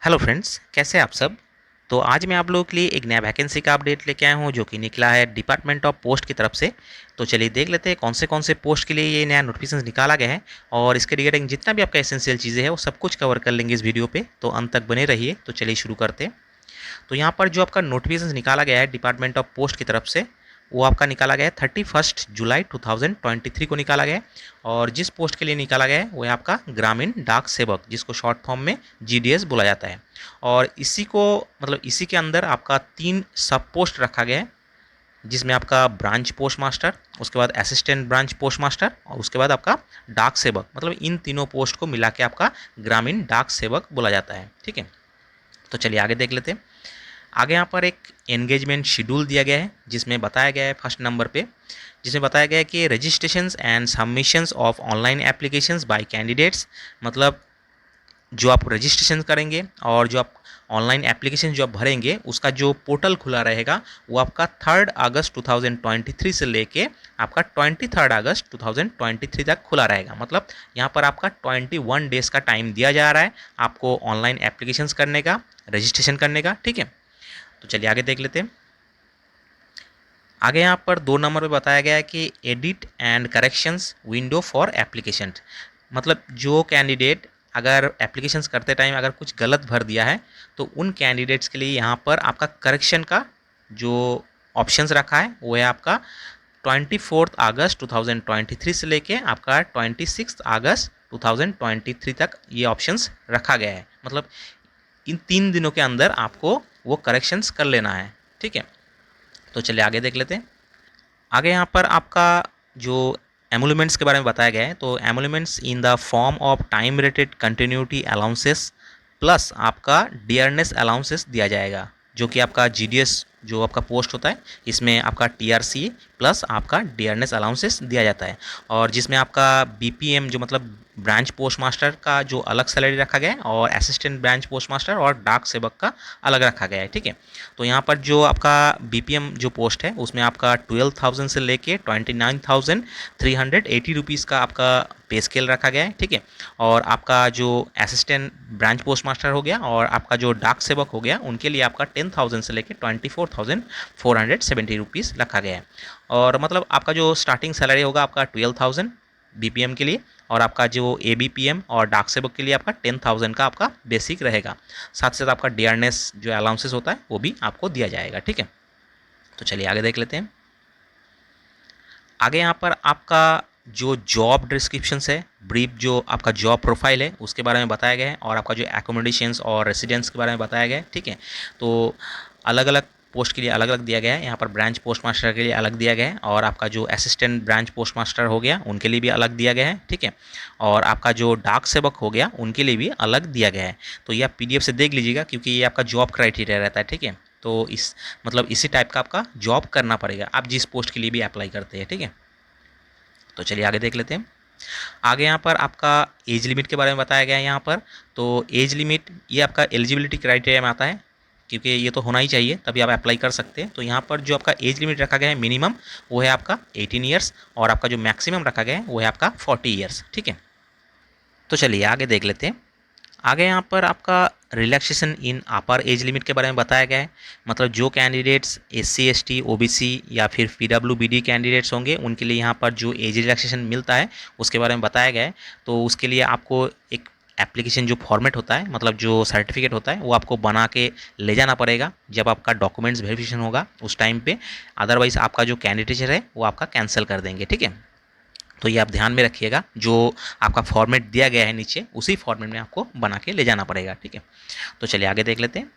Hello friends, कैसे हैं आप सब। तो आज मैं आप लोगों के लिए एक नया वैकेंसी का अपडेट लेके आया हूँ जो कि निकला है डिपार्टमेंट ऑफ पोस्ट की तरफ से। तो चलिए देख लेते हैं कौन से पोस्ट के लिए ये नया नोटिफिकेशन निकाला गया है और इसके रिगार्डिंग जितना भी आपका एसेंशियल चीज़ें हैं वो सब कुछ कवर कर लेंगे इस वीडियो पे। तो अंत तक बने रहिए। तो चलिए शुरू करते हैं। तो यहाँ पर जो आपका नोटिफिकेशन निकाला गया है डिपार्टमेंट ऑफ पोस्ट की तरफ से वो आपका निकाला गया है 31 जुलाई 2023 को निकाला गया है। और जिस पोस्ट के लिए निकाला गया है वो है आपका ग्रामीण डाक सेवक, जिसको शॉर्ट फॉर्म में जीडीएस बोला जाता है। और इसी को इसी के अंदर आपका 3 सब पोस्ट रखा गया है, जिसमें आपका ब्रांच पोस्ट मास्टर, उसके बाद असिस्टेंट ब्रांच पोस्ट मास्टर और उसके बाद आपका डाक सेवक। इन तीनों पोस्ट को मिला के आपका ग्रामीण डाक सेवक बोला जाता है। ठीक है, तो चलिए आगे देख लेते हैं। आगे यहाँ पर एक एंगेजमेंट शेड्यूल दिया गया है जिसमें बताया गया है फर्स्ट नंबर पे, जिसमें बताया गया है कि registrations and submissions of online applications bye candidates. मतलब जो आप रजिस्ट्रेशन करेंगे और जो आप ऑनलाइन एप्लीकेशन जो आप भरेंगे उसका जो पोर्टल खुला रहेगा वो आपका 3 अगस्त 2023 से लेके आपका 23 अगस्त 2023 तक खुला रहेगा। मतलब यहाँ पर आपका 21 डेज़ का टाइम दिया जा रहा है आपको ऑनलाइन एप्लीकेशंस करने का, रजिस्ट्रेशन करने का। ठीक है, तो चलिए आगे देख लेते हैं। आगे यहाँ पर 2 नंबर पे बताया गया है कि edit and corrections window for application. मतलब जो कैंडिडेट अगर एप्लीकेशंस करते टाइम अगर कुछ गलत भर दिया है तो उन कैंडिडेट्स के लिए यहाँ पर आपका करेक्शन का जो ऑप्शंस रखा है वो है आपका 24 अगस्त 2023 से लेके आपका 26 अगस्त 2023 तक ये ऑप्शंस रखा गया है। मतलब इन 3 दिनों के अंदर आपको वो करेक्शंस कर लेना है। ठीक है, तो चलिए आगे देख लेते हैं। आगे यहाँ पर आपका जो एमुलमेंट्स के बारे में बताया गया है, तो emoluments in the form of time rated continuity allowances plus आपका डियरनेस अलाउंसेस दिया जाएगा, जो कि आपका जीडीएस जो आपका पोस्ट होता है इसमें आपका टीआरसी प्लस आपका डियरनेस अलाउंसेस दिया जाता है। और जिसमें आपका बीपीएम जो मतलब ब्रांच पोस्ट मास्टर का जो अलग सैलरी रखा गया है और असिस्टेंट ब्रांच पोस्ट मास्टर और डाक सेवक का अलग रखा गया है। ठीक है, तो यहाँ पर जो आपका बीपीएम जो पोस्ट है उसमें आपका 12,000 से लेके 29,380 रुपीज़ का आपका पे स्केल रखा गया है। ठीक है, और आपका जो असिस्टेंट ब्रांच पोस्ट मास्टर हो गया और आपका जो डाक सेवक हो गया उनके लिए आपका 10,000 से लेके 24,470 रुपीज़ रखा गया है। और मतलब आपका जो स्टार्टिंग सैलरी होगा आपका 12,000 बीपीएम के लिए, और आपका जो एबीपीएम और डाक सेवक के लिए आपका 10,000 का आपका बेसिक रहेगा। साथ साथ आपका डियरनेस जो अलाउंसेस होता है वो भी आपको दिया जाएगा। ठीक है, तो चलिए आगे देख लेते हैं। आगे यहाँ पर आपका जो जॉब डिस्क्रिप्शन है, ब्रीफ जो आपका जॉब प्रोफाइल है उसके बारे में बताया गया है और आपका जो एकोमोडेशंस और रेसिडेंस के बारे में बताया गया है। ठीक है, तो अलग अलग पोस्ट के लिए अलग अलग दिया गया है। यहाँ पर ब्रांच पोस्ट मास्टर के लिए अलग दिया गया है और आपका जो असिस्टेंट ब्रांच पोस्ट मास्टर हो गया उनके लिए भी अलग दिया गया है। ठीक है, और आपका जो डाक सेवक हो गया उनके लिए भी अलग दिया गया है। तो ये आप पीडीएफ से देख लीजिएगा क्योंकि ये आपका जॉब क्राइटेरिया रहता है। ठीक है, तो इसी टाइप का आपका जॉब करना पड़ेगा आप जिस पोस्ट के लिए भी अप्लाई करते हैं। ठीक है, तो चलिए आगे देख लेते हैं। आगे यहाँ पर आपका एज लिमिट के बारे में बताया गया है। यहाँ पर तो एज लिमिट ये आपका एलिजिबिलिटी क्राइटेरिया में आता है क्योंकि ये तो होना ही चाहिए तभी आप अप्लाई कर सकते हैं। तो यहाँ पर जो आपका एज लिमिट रखा गया है मिनिमम वो है आपका 18 ईयर्स और आपका जो मैक्सिमम रखा गया है वो है आपका 40 ईयर्स। ठीक है, तो चलिए आगे देख लेते हैं। आगे यहाँ पर आपका रिलैक्सेशन इन अपर एज लिमिट के बारे में बताया गया है। मतलब जो कैंडिडेट्स एससी एसटी ओबीसी या फिर पीडब्ल्यूबीडी कैंडिडेट्स होंगे उनके लिए यहाँ पर जो एज रिलैक्सेशन मिलता है उसके बारे में बताया गया है। तो उसके लिए आपको एक एप्लीकेशन जो फॉर्मेट होता है, मतलब जो सर्टिफिकेट होता है वो आपको बना के ले जाना पड़ेगा जब आपका डॉक्यूमेंट्स वेरिफिकेशन होगा उस टाइम पे। अदरवाइज़ आपका जो कैंडिडेचर है वो आपका कैंसिल कर देंगे। ठीक है, तो ये आप ध्यान में रखिएगा, जो आपका फॉर्मेट दिया गया है नीचे उसी फॉर्मेट में आपको बना के ले जाना पड़ेगा। ठीक है, तो चलिए आगे देख लेते हैं।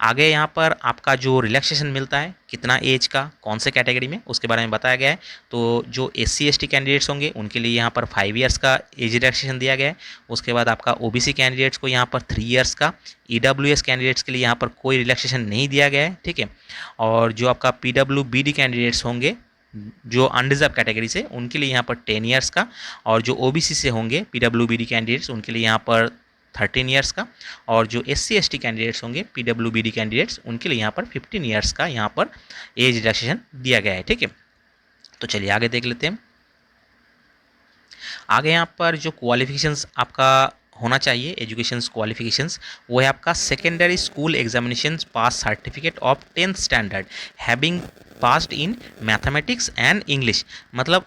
आगे यहाँ पर आपका जो रिलैक्सेशन मिलता है कितना एज का कौन से कैटेगरी में उसके बारे में बताया गया है। तो जो एससी एसटी कैंडिडेट्स होंगे उनके लिए यहाँ पर 5 ईयर्स का एज रिलैक्सेशन दिया गया है। उसके बाद आपका ओबीसी कैंडिडेट्स को यहाँ पर 3 ईयर्स का, ईडब्ल्यूएस कैंडिडेट्स के लिए यहाँ पर कोई रिलैक्सेशन नहीं दिया गया है। ठीक है, और जो आपका पीडब्ल्यूबीडी कैंडिडेट्स होंगे जो अनरिजर्व कैटेगरी से उनके लिए यहाँ पर 10 ईयर्स का, और जो ओबीसी से होंगे पीडब्ल्यूबीडी कैंडिडेट्स उनके लिए यहाँ पर 13 ईयर्स का, और जो एससी एसटी कैंडिडेट्स होंगे पीडब्ल्यूबीडी कैंडिडेट्स उनके लिए यहाँ पर 15 ईयर्स का यहाँ पर एज रिलैक्सेशन दिया गया है। ठीक है, तो चलिए आगे देख लेते हैं। आगे यहाँ पर जो क्वालिफिकेशंस आपका होना चाहिए एजुकेशन क्वालिफिकेशंस, वो है आपका secondary school examination pass certificate of 10th standard having passed in mathematics and English. मतलब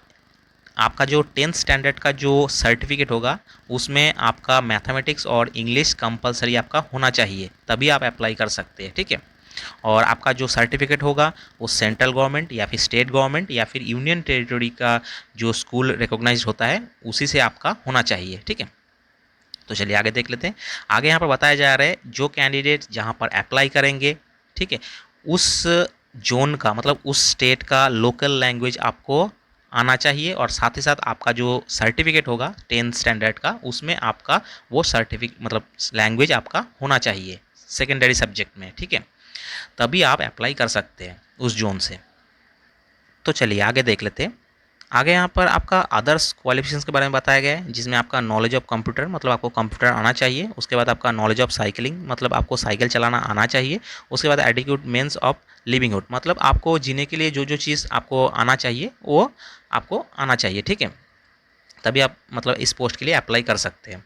आपका जो 10th स्टैंडर्ड का जो सर्टिफिकेट होगा उसमें आपका मैथमेटिक्स और इंग्लिश कंपलसरी आपका होना चाहिए, तभी आप अप्लाई कर सकते हैं, ठीक है। और आपका जो सर्टिफिकेट होगा वो सेंट्रल गवर्नमेंट या फिर स्टेट गवर्नमेंट या फिर यूनियन टेरिटरी का जो स्कूल रिकॉग्नाइज होता है उसी से आपका होना चाहिए, ठीक है। तो चलिए आगे देख लेते हैं। आगे यहाँ पर बताया जा रहा है जो कैंडिडेट जहाँ पर अप्लाई करेंगे, ठीक है, उस जोन का मतलब उस स्टेट का लोकल लैंग्वेज आपको आना चाहिए, और साथ ही साथ आपका जो सर्टिफिकेट होगा 10th स्टैंडर्ड का उसमें आपका वो सर्टिफिकेट मतलब लैंग्वेज आपका होना चाहिए सेकेंडरी सब्जेक्ट में, ठीक है, तभी आप अप्लाई कर सकते हैं उस जोन से। तो चलिए आगे देख लेते हैं। आगे यहाँ पर आपका अदर्स क्वालिफिकेशंस के बारे में बताया गया है, जिसमें आपका नॉलेज ऑफ कंप्यूटर मतलब आपको कंप्यूटर आना चाहिए, उसके बाद आपका नॉलेज ऑफ साइकिलिंग मतलब आपको साइकिल चलाना आना चाहिए, उसके बाद एडिक्यूट मीन्स ऑफ लिविंगहुड मतलब आपको जीने के लिए जो जो चीज़ आपको आना चाहिए वो आपको आना चाहिए, ठीक है, तभी आप मतलब इस पोस्ट के लिए अप्लाई कर सकते हैं।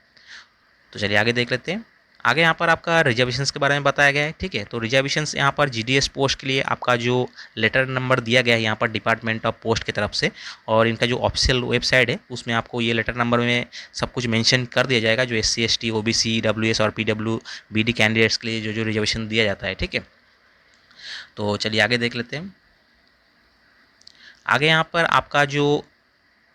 तो चलिए आगे देख लेते हैं। आगे यहाँ पर आपका रिजर्वेशंस के बारे में बताया गया है, ठीक है। तो रिजर्वेशंस यहाँ पर जीडीएस पोस्ट के लिए आपका जो लेटर नंबर दिया गया है यहाँ पर डिपार्टमेंट ऑफ पोस्ट की तरफ से, और इनका जो ऑफिशियल वेबसाइट है उसमें आपको ये लेटर नंबर में सब कुछ मेंशन कर दिया जाएगा, जो SC ST OBC WS और PWBD कैंडिडेट्स के लिए जो जो रिजर्वेशन दिया जाता है, ठीक है। तो चलिए आगे देख लेते हैं। आगे यहाँ पर आपका जो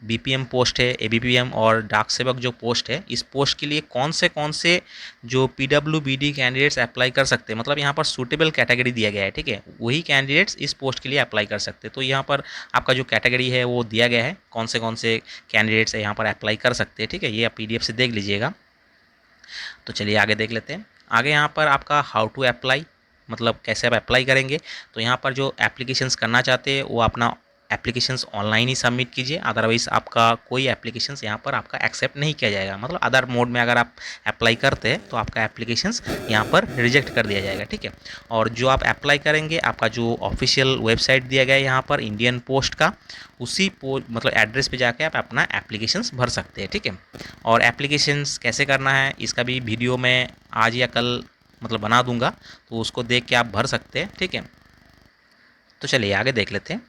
BPM पोस्ट है, ABPM और डाक सेवक जो पोस्ट है, इस पोस्ट के लिए कौन से जो PWBD कैंडिडेट्स अप्लाई कर सकते हैं, मतलब यहाँ पर सूटेबल कैटेगरी दिया गया है, ठीक है, वही कैंडिडेट्स इस पोस्ट के लिए अप्लाई कर सकते हैं। तो यहाँ पर आपका जो कैटेगरी है वो दिया गया है, कौन से कैंडिडेट्स यहाँ पर अप्लाई कर सकते हैं, ठीक है, ये आप PDF से देख लीजिएगा। तो चलिए आगे देख लेते हैं। आगे यहाँ पर आपका हाउ टू अप्लाई मतलब कैसे आप अप्लाई करेंगे। तो यहाँ पर जो एप्लीकेशंस करना चाहते हैं वो अपना एप्लीकेशंस ऑनलाइन ही सबमिट कीजिए, अदरवाइज़ आपका कोई एप्लीकेशंस यहाँ पर आपका एक्सेप्ट नहीं किया जाएगा। मतलब अदर मोड में अगर आप अप्लाई करते हैं तो आपका एप्लीकेशंस यहाँ पर रिजेक्ट कर दिया जाएगा, ठीक है। और जो आप अप्लाई करेंगे आपका जो ऑफिशियल वेबसाइट दिया गया है यहाँ पर इंडियन पोस्ट का, उसी मतलब एड्रेस पे जाके आप अपना एप्लीकेशंस भर सकते हैं, ठीक है। और एप्लीकेशंस कैसे करना है इसका भी वीडियो मैं आज या कल मतलब बना दूंगा, तो उसको देख के आप भर सकते हैं, ठीक है। तो चलिए आगे देख लेते हैं।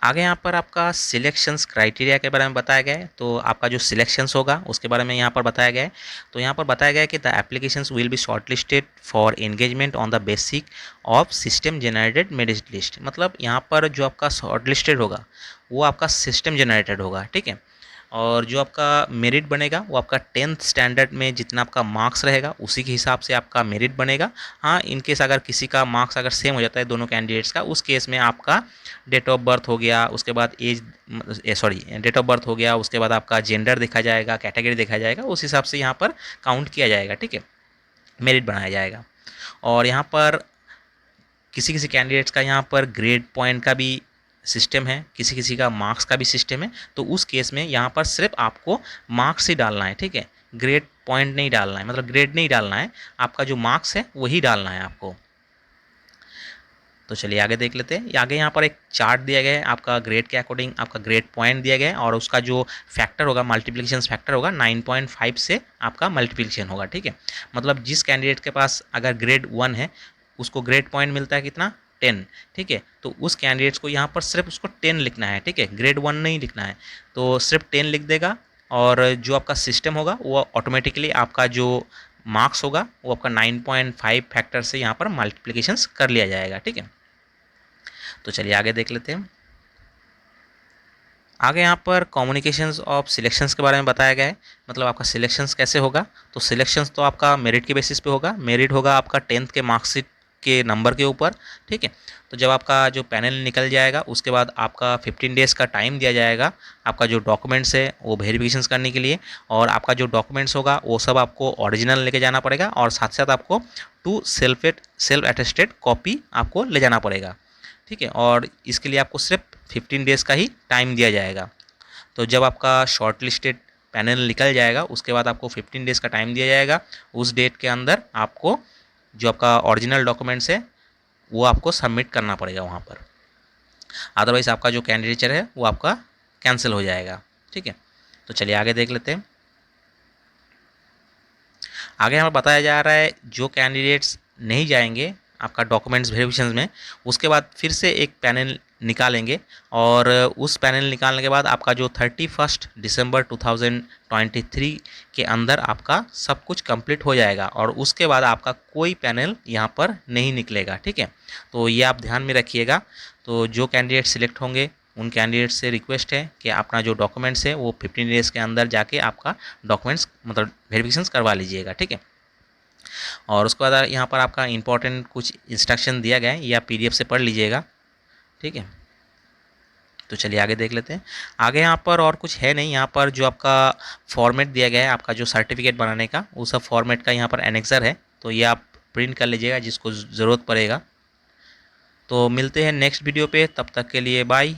आगे यहाँ पर आपका सिलेक्शंस क्राइटेरिया के बारे में बताया गया है। तो आपका जो सिलेक्शंस होगा उसके बारे में यहाँ पर बताया गया है। तो यहाँ पर बताया गया है कि the applications will be shortlisted for engagement on the basic of system generated merit list. मतलब यहाँ पर जो आपका शॉर्टलिस्टेड होगा वो आपका सिस्टम जनरेटेड होगा, ठीक है। और जो आपका मेरिट बनेगा वो आपका 10th स्टैंडर्ड में जितना आपका मार्क्स रहेगा उसी के हिसाब से आपका मेरिट बनेगा। हाँ, इनकेस अगर किसी का मार्क्स अगर सेम हो जाता है दोनों कैंडिडेट्स का, उस केस में आपका डेट ऑफ बर्थ हो गया, उसके बाद एज डेट ऑफ बर्थ हो गया, उसके बाद आपका जेंडर देखा जाएगा, कैटेगरी देखा जाएगा, उस हिसाब से यहाँ पर काउंट किया जाएगा, ठीक है, मेरिट बनाया जाएगा। और यहाँ पर किसी किसी कैंडिडेट्स का यहाँ पर ग्रेड पॉइंट का भी सिस्टम है, किसी किसी का मार्क्स का भी सिस्टम है। तो उस केस में यहाँ पर सिर्फ आपको मार्क्स ही डालना है, ठीक है, ग्रेड पॉइंट नहीं डालना है, मतलब ग्रेड नहीं डालना है, आपका जो मार्क्स है वही डालना है आपको। तो चलिए आगे देख लेते हैं। आगे यहाँ पर एक चार्ट दिया गया है, आपका ग्रेड के अकॉर्डिंग आपका ग्रेड पॉइंट दिया गया है, और उसका जो फैक्टर होगा मल्टीप्लिकेशन फैक्टर होगा 9.5 से आपका मल्टीप्लिकेशन होगा, ठीक है। मतलब जिस कैंडिडेट के पास अगर ग्रेड 1 है उसको ग्रेड पॉइंट मिलता है कितना 10, ठीक है। तो उस कैंडिडेट्स को यहाँ पर सिर्फ उसको 10 लिखना है, ठीक है, ग्रेड 1 नहीं लिखना है, तो सिर्फ 10 लिख देगा। और जो आपका सिस्टम होगा वो ऑटोमेटिकली आपका जो मार्क्स होगा वो आपका 9.5 फैक्टर से यहाँ पर मल्टीप्लिकेशंस कर लिया जाएगा, ठीक है। तो चलिए आगे देख लेते हैं। आगे यहाँ पर कम्युनिकेशंस ऑफ सिलेक्शंस के बारे में बताया गया है। मतलब आपका सिलेक्शंस कैसे होगा। तो सिलेक्शंस तो आपका मेरिट के बेसिस पे होगा, मेरिट होगा आपका 10th के मार्कशीट के नंबर के ऊपर, ठीक है। तो जब आपका जो पैनल निकल जाएगा उसके बाद आपका 15 डेज़ का टाइम दिया जाएगा आपका जो डॉक्यूमेंट्स है वो वेरिफिकेशंस करने के लिए, और आपका जो डॉक्यूमेंट्स होगा वो सब आपको ओरिजिनल लेके जाना पड़ेगा, और साथ साथ आपको सेल्फ अटेस्टेड कॉपी आपको ले जाना पड़ेगा, ठीक है। और इसके लिए आपको सिर्फ 15 डेज़ का ही टाइम दिया जाएगा। तो जब आपका शॉर्ट लिस्टेड पैनल निकल जाएगा उसके बाद आपको 15 डेज़ का टाइम दिया जाएगा, उस डेट के अंदर आपको जो आपका ओरिजिनल डॉक्यूमेंट्स है वो आपको सबमिट करना पड़ेगा वहाँ पर, अदरवाइज़ आपका जो कैंडिडेचर है वो आपका कैंसिल हो जाएगा, ठीक है। तो चलिए आगे देख लेते हैं। आगे हमें बताया जा रहा है जो कैंडिडेट्स नहीं जाएंगे आपका डॉक्यूमेंट्स वेरिफिकेशन में, उसके बाद फिर से एक पैनल निकालेंगे और उस पैनल निकालने के बाद आपका जो 31 दिसंबर 2023 के अंदर आपका सब कुछ कंप्लीट हो जाएगा और उसके बाद आपका कोई पैनल यहाँ पर नहीं निकलेगा। ठीक है, तो ये आप ध्यान में रखिएगा। तो जो कैंडिडेट सिलेक्ट होंगे उन कैंडिडेट से रिक्वेस्ट है कि अपना जो डॉक्यूमेंट्स है वो 15 डेज़ के अंदर जाके आपका डॉक्यूमेंट्स मतलब वेरिफिकेशन करवा लीजिएगा। ठीक है, और उसके बाद यहाँ पर आपका इंपॉर्टेंट कुछ इंस्ट्रक्शन दिया गया है, ये आप PDF से पढ़ लीजिएगा। ठीक है, तो चलिए आगे देख लेते हैं। आगे यहाँ पर और कुछ है नहीं, यहाँ पर जो आपका फॉर्मेट दिया गया है आपका जो सर्टिफिकेट बनाने का, वो सब फॉर्मेट का यहाँ पर एनेक्सर है, तो ये आप प्रिंट कर लीजिएगा जिसको ज़रूरत पड़ेगा। तो मिलते हैं नेक्स्ट वीडियो पे, तब तक के लिए बाय।